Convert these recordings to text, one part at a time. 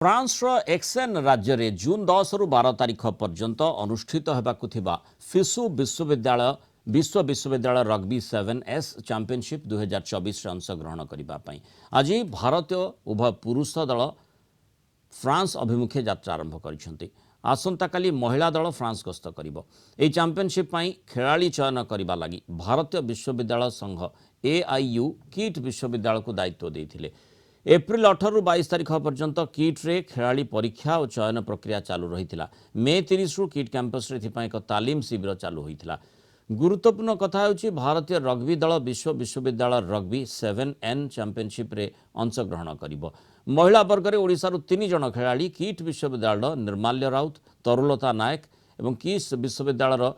France hexane राज्य में जून 10 रु 12 तारीख पर्यंत अनुष्ठित होगाकु फिसु विश्वविद्यालय रग्बी 7S चैंपियनशिप 2024 अंशग्रहण करने आज भारतीय उभय पुरुष दल फ्रांस अभिमुखे यात्रा आरंभ कर आसंता काली महिला दल फ्रांस गस्त कर चैंपियनशिप खेलाड़ी चयन करने लगी भारतीय विश्वविद्यालय संघ AIU किट विश्वविद्यालय को दायित्व देते एप्रिल 18 रु 22 तारीख पर्यंत किट्रे खेलाड़ी परीक्षा और चयन प्रक्रिया चालू रही मे 30 रु किट कैंपस एक तालीम शिविर चालू होता गुरुत्वपूर्ण कथा होची भारतीय रग्बी दल विश्वविद्यालय रग्बी 7N चैंपियनशिप रे अंशग्रहण करिबो। महिला वर्ग में ओडिशारू 3 जन खेलाड़ी किट विश्वविद्यालय निर्माल्य राउत तरुलता नायक और किस विश्वविद्यालय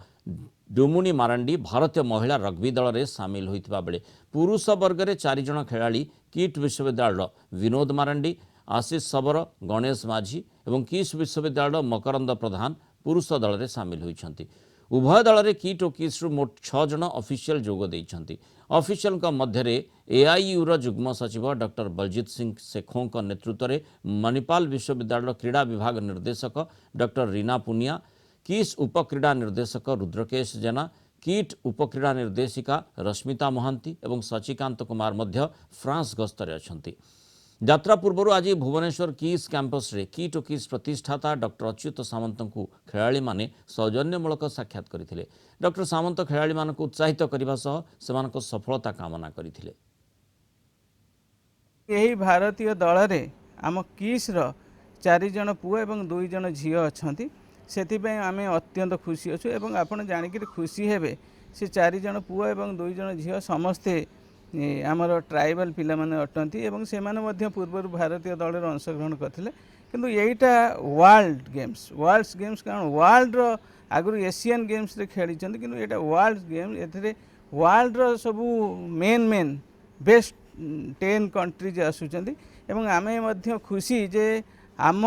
डुमुनी मारांडी भारतीय महिला रग्बी दल में सामिल होता बेले पुरुष वर्ग में 4 जन खेलाड़ी किट विश्वविद्यालय विनोद मारांडी आशीष सबर गणेश माझी और किस विश्वविद्यालय मकरंद प्रधान पुरुष दल में सामिल होती उभय दल में किट और किस्रु मोट 6 जन ऑफिशियल जोग देइछंती। ऑफिशियल मध्य AIU जुग्म सचिव डॉक्टर बलजीत सिंह शेखों नेतृत्व में मणिपाल विश्वविद्यालय क्रीड़ा विभाग निर्देशक डॉक्टर रीना पुनिया किस उपक्रीड़ा निर्देशक रुद्रकेश जेना किट उपक्रीड़ा निर्देशिका रश्मिता महांती और शशिकांत कुमार मध्य फ्रांस गस्तरे अछंती। यात्रा पूर्व आज भुवनेश्वर किस कैंपस रे किट और किस प्रतिष्ठाता डॉक्टर अच्युत सामंत को खेलाड़ी माने सौजन्यमूलक साक्षात करथिले। डॉक्टर सामंत खेलाड़ी मान को उत्साहित करने सह सफलता कामना करथिले। यही भारतीय दल रे आम किस 4 जन पुआ एवं 2 जन झील अच्छा से आम अत्यंत खुशी अच्छु एवं आपड़ जाणिक खुशी हेबे से 4 जन पुआ एवं 2 जन झील समस्ते आमर ट्राइबल पिला माने अटंती एवं से माने पूर्व भारतीय दल में अंशग्रहण करते किंतु यहीटा वर्ल्ड गेम्स कारण वर्ल्ड आगु एशियन गेम्स रे खेली किंतु यहाँ वर्ल्ड गेम ए वर्ल्ड सबू मेन बेस्ट 10 कंट्रीज आसुचंदी एवं आमे मध्य खुशी जे आम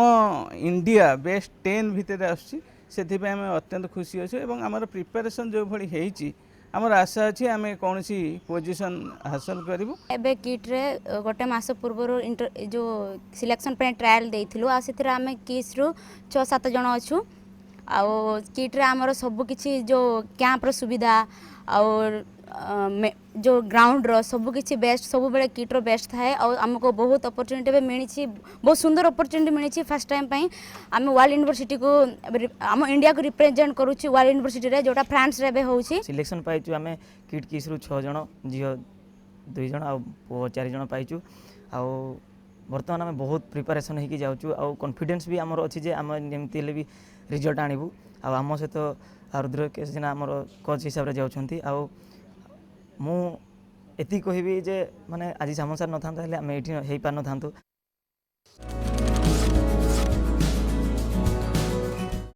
इंडिया बेस्ट 10 भितर आसुची सेथिपे आमे अत्यंत खुशी अच्छे एवं आमर प्रिपरेशन जो भली हेइची आमर आशा अच्छी आम कौन सी पोजिशन हासिल करूँ। एबे किट रे गोटे मास पूर्व जो सिलेक्शन पे ट्रायल देइथिलु आ सेथिरा आमे किस रु 6-7 जन अच्छु आ किट रे आमर सब किछि जो कैंप रो सुविधा और जो ग्राउंड रो सब किछि बेस्ट सब बेले किट रो बेस्ट थाए और हमको बहुत अपॉर्चुनिटी भी मिली बहुत सुंदर अपॉर्चुनिटी मिली फर्स्ट टाइम पई आम वर्ल्ड यूनिवर्सिटी को आम इंडिया को रिप्रेजेंट करूची वर्ल्ड यूनिवर्सिटी रे जोटा फ्रांस रे बे होउची सिलेक्शन पाइचु आम किट किस रु 6 जन झील 2 जन आ 4 जन पाइचु आ बर्तमान आम बहुत प्रिपरेशन होगी जाऊँ आ कॉन्फिडेंस भी आमर अच्छी जे आम जमती हेले भी रिजल्ट आणबू आम सहित रुद्रकेश जेना आमर कोच हिसाब से जाउछंती आ मु एति कहबी जे माने आज सामन सार न था आम ये हो पार न था।